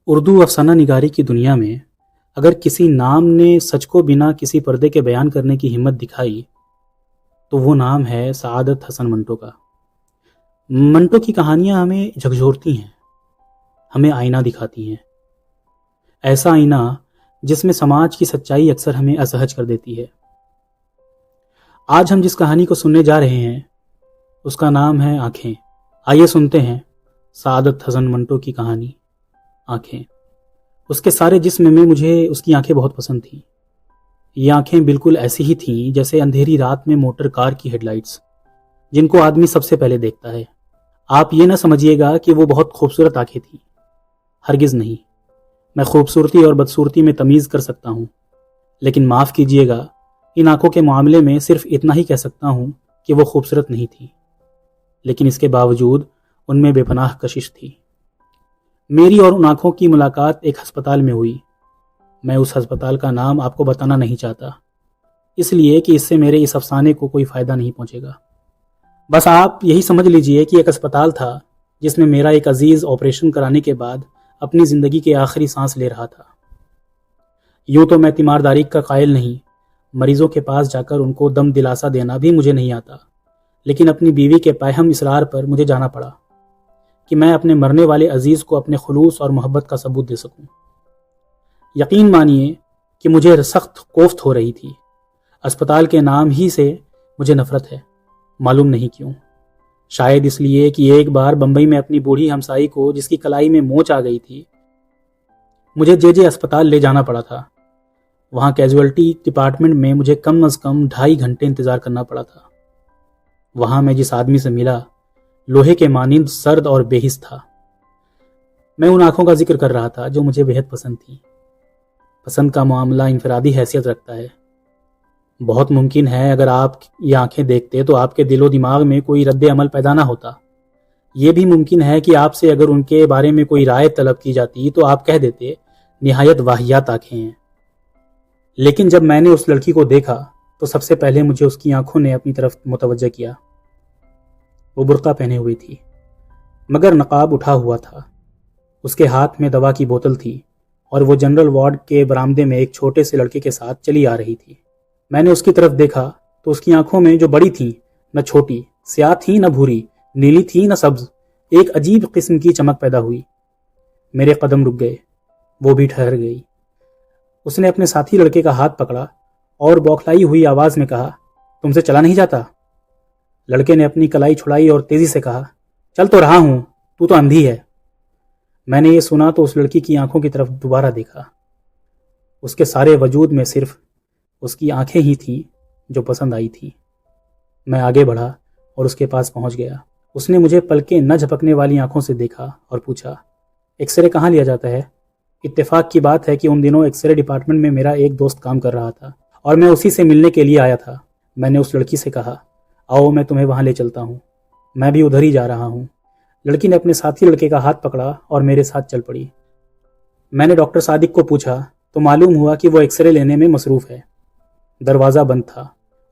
اردو افسانہ نگاری کی دنیا میں اگر کسی نام نے سچ کو بنا کسی پردے کے بیان کرنے کی ہمت دکھائی تو وہ نام ہے سعادت حسن منٹو کا۔ منٹو کی کہانیاں ہمیں جھکجھورتی ہیں، ہمیں آئینہ دکھاتی ہیں، ایسا آئینہ جس میں سماج کی سچائی اکثر ہمیں اسہج کر دیتی ہے۔ آج ہم جس کہانی کو سننے جا رہے ہیں اس کا نام ہے آنکھیں۔ آئیے سنتے ہیں سعادت حسن منٹو کی کہانی آنکھیں۔ اس کے سارے جسم میں مجھے اس کی آنکھیں بہت پسند تھیں۔ یہ آنکھیں بالکل ایسی ہی تھیں جیسے اندھیری رات میں موٹر کار کی ہیڈ لائٹس، جن کو آدمی سب سے پہلے دیکھتا ہے۔ آپ یہ نہ سمجھیے گا کہ وہ بہت خوبصورت آنکھیں تھیں، ہرگز نہیں۔ میں خوبصورتی اور بدصورتی میں تمیز کر سکتا ہوں، لیکن معاف کیجیے گا، ان آنکھوں کے معاملے میں صرف اتنا ہی کہہ سکتا ہوں کہ وہ خوبصورت نہیں تھی، لیکن اس کے باوجود ان میں بے پناہ کشش تھی۔ میری اور ان آنکھوں کی ملاقات ایک ہسپتال میں ہوئی۔ میں اس ہسپتال کا نام آپ کو بتانا نہیں چاہتا، اس لیے کہ اس سے میرے اس افسانے کو کوئی فائدہ نہیں پہنچے گا۔ بس آپ یہی سمجھ لیجئے کہ ایک ہسپتال تھا جس میں میرا ایک عزیز آپریشن کرانے کے بعد اپنی زندگی کے آخری سانس لے رہا تھا۔ یوں تو میں تیمارداری کا قائل نہیں، مریضوں کے پاس جا کر ان کو دم دلاسا دینا بھی مجھے نہیں آتا، لیکن اپنی بیوی کے پیہم اصرار پر مجھے جانا پڑا کہ میں اپنے مرنے والے عزیز کو اپنے خلوص اور محبت کا ثبوت دے سکوں۔ یقین مانیے کہ مجھے سخت کوفت ہو رہی تھی۔ اسپتال کے نام ہی سے مجھے نفرت ہے، معلوم نہیں کیوں۔ شاید اس لیے کہ ایک بار بمبئی میں اپنی بوڑھی ہمسائی کو، جس کی کلائی میں موچ آ گئی تھی، مجھے جے اسپتال لے جانا پڑا تھا۔ وہاں کیجویلٹی ڈپارٹمنٹ میں مجھے کم از کم 2.5 گھنٹے انتظار کرنا پڑا تھا۔ وہاں میں جس آدمی سے ملا، لوہے کے مانند سرد اور بے حس تھا۔ میں ان آنکھوں کا ذکر کر رہا تھا جو مجھے بہت پسند تھی۔ پسند کا معاملہ انفرادی حیثیت رکھتا ہے۔ بہت ممکن ہے اگر آپ یہ آنکھیں دیکھتے تو آپ کے دل و دماغ میں کوئی رد عمل پیدا نہ ہوتا۔ یہ بھی ممکن ہے کہ آپ سے اگر ان کے بارے میں کوئی رائے طلب کی جاتی تو آپ کہہ دیتے نہایت واہیات آنکھیں ہیں۔ لیکن جب میں نے اس لڑکی کو دیکھا تو سب سے پہلے مجھے اس کی آنکھوں نے اپنی طرف متوجہ کیا۔ وہ برقع پہنے ہوئی تھی، مگر نقاب اٹھا ہوا تھا۔ اس کے ہاتھ میں دوا کی بوتل تھی اور وہ جنرل وارڈ کے برآمدے میں ایک چھوٹے سے لڑکے کے ساتھ چلی آ رہی تھی۔ میں نے اس کی طرف دیکھا تو اس کی آنکھوں میں، جو بڑی تھیں نہ چھوٹی، سیاہ تھی نہ بھوری، نیلی تھی نہ سبز، ایک عجیب قسم کی چمک پیدا ہوئی۔ میرے قدم رک گئے، وہ بھی ٹھہر گئی۔ اس نے اپنے ساتھی لڑکے کا ہاتھ پکڑا اور بوکھلائی ہوئی آواز میں کہا، تم سے چلا نہیں جاتا؟ لڑکے نے اپنی کلائی چھڑائی اور تیزی سے کہا، چل تو رہا ہوں، تو اندھی ہے۔ میں نے یہ سنا تو اس لڑکی کی آنکھوں کی طرف دوبارہ دیکھا۔ اس کے سارے وجود میں صرف اس کی آنکھیں ہی تھیں جو پسند آئی تھی۔ میں آگے بڑھا اور اس کے پاس پہنچ گیا۔ اس نے مجھے پلکیں نہ جھپکنے والی آنکھوں سے دیکھا اور پوچھا، ایکس رے کہاں لیا جاتا ہے؟ اتفاق کی بات ہے کہ ان دنوں ایکس رے ڈپارٹمنٹ میں میرا ایک دوست کام کر رہا تھا اور میں اسی سے ملنے کے لیے آیا تھا۔ میں نے اس لڑکی سے کہا، آؤ میں تمہیں وہاں لے چلتا ہوں، میں بھی ادھر ہی جا رہا ہوں۔ لڑکی نے اپنے ساتھی لڑکے کا ہاتھ پکڑا اور میرے ساتھ چل پڑی۔ میں نے ڈاکٹر صادق کو پوچھا تو معلوم ہوا کہ وہ ایکس رے لینے میں مصروف ہے۔ دروازہ بند تھا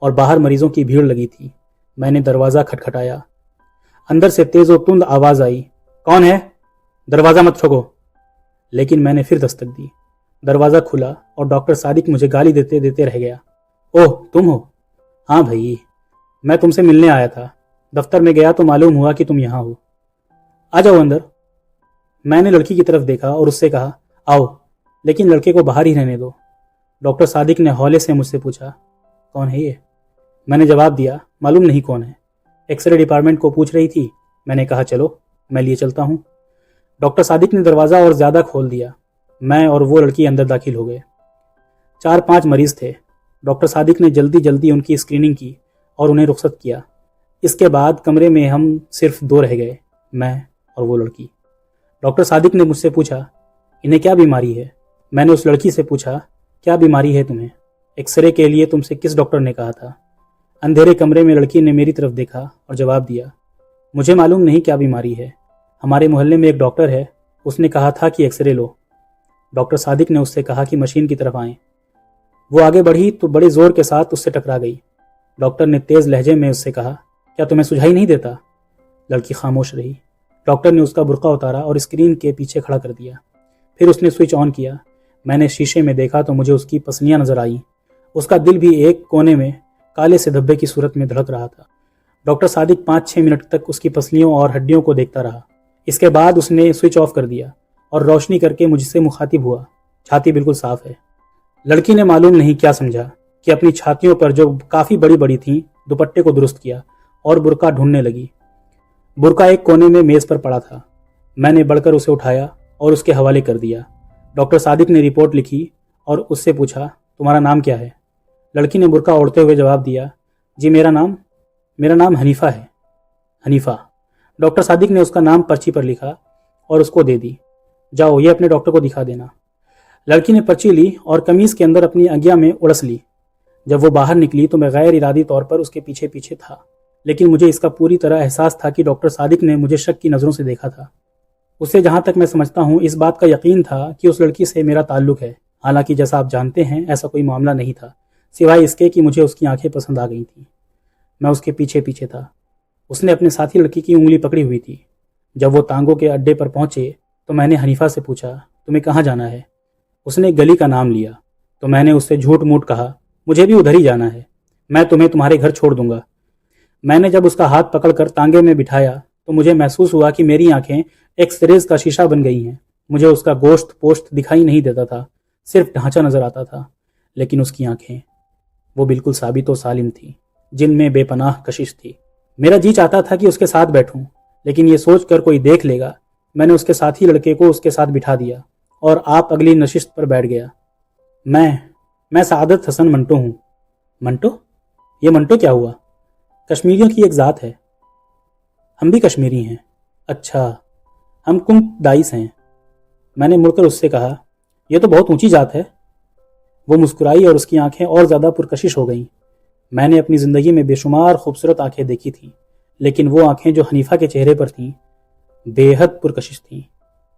اور باہر مریضوں کی بھیڑ لگی تھی۔ میں نے دروازہ کھٹکھٹایا۔ اندر سے تیز و تند آواز آئی، کون ہے؟ دروازہ مت ٹھوکو۔ لیکن میں نے پھر دستک دی۔ دروازہ کھلا اور ڈاکٹر صادق مجھے گالی دیتے دیتے رہ گیا۔ اوہ، تم ہو؟ ہاں بھائی، میں تم سے ملنے آیا تھا۔ دفتر میں گیا تو معلوم ہوا کہ تم یہاں ہو۔ آ جاؤ اندر۔ میں نے لڑکی کی طرف دیکھا اور اس سے کہا، آؤ، لیکن لڑکے کو باہر ہی رہنے دو۔ ڈاکٹر صادق نے ہولے سے مجھ سے پوچھا، کون ہے یہ؟ میں نے جواب دیا، معلوم نہیں کون ہے، ایکس رے ڈپارٹمنٹ کو پوچھ رہی تھی۔ میں نے کہا، چلو میں لیے چلتا ہوں۔ ڈاکٹر صادق نے دروازہ اور زیادہ کھول دیا۔ میں اور وہ لڑکی اندر داخل ہو گئے۔ 4-5 مریض تھے۔ ڈاکٹر صادق نے جلدی جلدی ان کی اسکریننگ کی اور انہیں رخصت کیا۔ اس کے بعد کمرے میں ہم صرف 2 رہ گئے، میں اور وہ لڑکی۔ ڈاکٹر صادق نے مجھ سے پوچھا، انہیں کیا بیماری ہے؟ میں نے اس لڑکی سے پوچھا، کیا بیماری ہے تمہیں؟ ایکس رے کے لیے تم سے کس ڈاکٹر نے کہا تھا؟ اندھیرے کمرے میں لڑکی نے میری طرف دیکھا اور جواب دیا، مجھے معلوم نہیں کیا بیماری ہے، ہمارے محلے میں ایک ڈاکٹر ہے، اس نے کہا تھا کہ ایکس رے لو۔ ڈاکٹر صادق نے اس سے کہا کہ مشین کی طرف آئیں۔ وہ آگے بڑھی تو بڑے زور کے ساتھ اس سے ٹکرا گئی۔ ڈاکٹر نے تیز لہجے میں اس سے کہا، کیا تمہیں سجھائی نہیں دیتا؟ لڑکی خاموش رہی۔ ڈاکٹر نے اس کا برقع اتارا اور اسکرین کے پیچھے کھڑا کر دیا۔ پھر اس نے سوئچ آن کیا۔ میں نے شیشے میں دیکھا تو مجھے اس کی پسلیاں نظر آئیں۔ اس کا دل بھی ایک کونے میں کالے سے دھبے کی صورت میں دھڑک رہا تھا۔ ڈاکٹر صادق 5-6 منٹ تک اس کی پسلیوں اور ہڈیوں کو دیکھتا رہا۔ اس کے بعد اس نے سوئچ آف کر دیا اور روشنی کر کے مجھ سے مخاطب ہوا۔ چھاتی بالکل صاف ہے۔ لڑکی نے معلوم نہیں کیا سمجھا کہ اپنی چھاتیوں پر جو کافی بڑی بڑی تھیں دوپٹے کو درست کیا اور برقع ڈھونڈنے لگی۔ برقع ایک کونے میں میز پر پڑا تھا۔ میں نے بڑھ کر اسے اٹھایا اور اس کے حوالے کر دیا۔ ڈاکٹر صادق نے رپورٹ لکھی اور اس سے پوچھا، تمہارا نام کیا ہے؟ لڑکی نے برقع اوڑھتے ہوئے جواب دیا، جی میرا نام حنیفہ ہے۔ حنیفہ۔ ڈاکٹر صادق نے اس کا نام پرچی پر لکھا اور اس کو دے دی۔ جاؤ یہ اپنے ڈاکٹر کو دکھا دینا۔ لڑکی نے پرچی لی اور قمیص کے اندر اپنی انگیا میں اڑس لی۔ جب وہ باہر نکلی تو میں غیر ارادی طور پر اس کے پیچھے پیچھے تھا، لیکن مجھے اس کا پوری طرح احساس تھا کہ ڈاکٹر صادق نے مجھے شک کی نظروں سے دیکھا تھا۔ اسے جہاں تک میں سمجھتا ہوں اس بات کا یقین تھا کہ اس لڑکی سے میرا تعلق ہے، حالانکہ جیسا آپ جانتے ہیں ایسا کوئی معاملہ نہیں تھا، سوائے اس کے کہ مجھے اس کی آنکھیں پسند آ گئی تھیں۔ میں اس کے پیچھے پیچھے تھا۔ اس نے اپنے ساتھی لڑکی کی انگلی پکڑی ہوئی تھی۔ جب وہ ٹانگوں کے اڈے پر پہنچے تو میں نے حنیفہ سے پوچھا، تمہیں کہاں جانا ہے؟ اس نے گلی کا نام لیا تو میں نے اس سے جھوٹ موٹ کہا، مجھے بھی ادھر ہی جانا ہے، میں تمہیں تمہارے گھر چھوڑ دوں گا۔ میں نے جب اس کا ہاتھ پکڑ کر تانگے میں بٹھایا تو مجھے محسوس ہوا کہ میری آنکھیں ایکس-ریز کا شیشہ بن گئی ہیں۔ مجھے اس کا گوشت پوشت دکھائی نہیں دیتا تھا، صرف ڈھانچہ نظر آتا تھا، لیکن اس کی آنکھیں وہ بالکل ثابت و سالم تھیں، جن میں بے پناہ کشش تھی۔ میرا جی چاہتا تھا کہ اس کے ساتھ بیٹھوں، لیکن یہ سوچ کر کوئی دیکھ لے گا، میں نے اس کے ساتھی لڑکے کو اس کے ساتھ بٹھا دیا اور آپ اگلی نشست پر بیٹھ گیا۔ میں سعادت حسن منٹو ہوں۔ منٹو؟ یہ منٹو کیا ہوا؟ کشمیریوں کی ایک ذات ہے۔ ہم بھی کشمیری ہیں۔ اچھا، ہم کنک دائس ہیں۔ میں نے مڑ کر اس سے کہا، یہ تو بہت اونچی ذات ہے۔ وہ مسکرائی اور اس کی آنکھیں اور زیادہ پرکشش ہو گئیں۔ میں نے اپنی زندگی میں بے شمار خوبصورت آنکھیں دیکھی تھیں، لیکن وہ آنکھیں جو حنیفہ کے چہرے پر تھیں بے حد پرکشش تھیں۔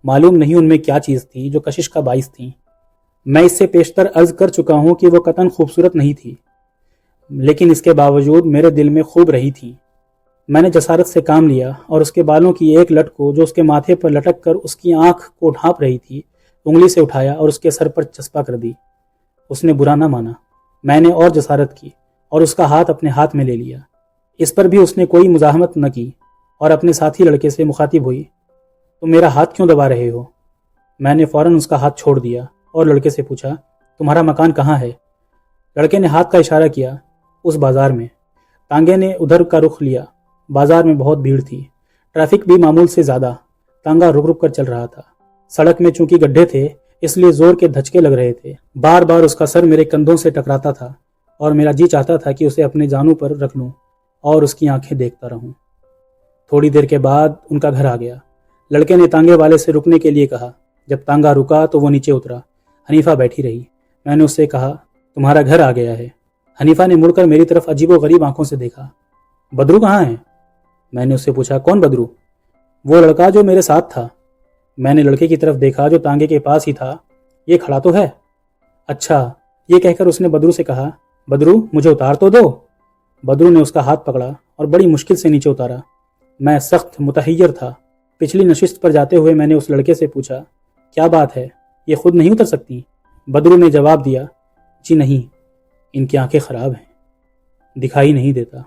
معلوم نہیں ان میں کیا چیز تھی جو کشش کا باعث تھیں۔ میں اس سے پیشتر عرض کر چکا ہوں کہ وہ قطعاً خوبصورت نہیں تھی، لیکن اس کے باوجود میرے دل میں خوب رہی تھی۔ میں نے جسارت سے کام لیا اور اس کے بالوں کی ایک لٹ کو جو اس کے ماتھے پر لٹک کر اس کی آنکھ کو ڈھانپ رہی تھی انگلی سے اٹھایا اور اس کے سر پر چسپاں کر دی۔ اس نے برا نہ مانا۔ میں نے اور جسارت کی اور اس کا ہاتھ اپنے ہاتھ میں لے لیا۔ اس پر بھی اس نے کوئی مزاحمت نہ کی اور اپنے ساتھی لڑکے سے مخاطب ہوئی، تم میرا ہاتھ کیوں دبا رہے ہو؟ میں نے فوراً اس کا ہاتھ چھوڑ دیا اور لڑکے سے پوچھا، تمہارا مکان کہاں ہے؟ لڑکے نے ہاتھ کا اشارہ کیا، اس بازار میں۔ تانگے نے ادھر کا رخ لیا۔ بازار میں بہت بھیڑ تھی، ٹریفک بھی معمول سے زیادہ۔ تانگا رک رک کر چل رہا تھا۔ سڑک میں چونکہ گڈھے تھے اس لیے زور کے دھچکے لگ رہے تھے۔ بار بار اس کا سر میرے کندھوں سے ٹکراتا تھا اور میرا جی چاہتا تھا کہ اسے اپنے جانوں پر رکھ لوں اور اس کی آنکھیں دیکھتا رہوں۔ تھوڑی دیر کے بعد ان کا گھر آ گیا۔ لڑکے نے تانگے والے سے رکنے کے لیے کہا۔ جب تانگا رکا تو وہ نیچے اترا۔ حنیفہ بیٹھی رہی۔ میں نے اس سے کہا، تمہارا گھر آ گیا ہے۔ حنیفہ نے مڑ کر میری طرف عجیب و غریب آنکھوں سے دیکھا۔ بدرو کہاں ہے؟ میں نے اس سے پوچھا، کون بدرو؟ وہ لڑکا جو میرے ساتھ تھا۔ میں نے لڑکے کی طرف دیکھا جو تانگے کے پاس ہی تھا۔ یہ کھڑا تو ہے۔ اچھا، یہ کہہ کر اس نے بدرو سے کہا، بدرو مجھے اتار تو دو۔ بدرو نے اس کا ہاتھ پکڑا اور بڑی مشکل سے نیچے اتارا۔ میں سخت متحیر تھا۔ پچھلی نشست پر جاتے ہوئے میں نے اس لڑکے سے پوچھا، کیا بات ہے، یہ خود نہیں اتر سکتی؟ بدرو نے جواب دیا، جی نہیں، ان کی آنکھیں خراب ہیں، دکھائی نہیں دیتا۔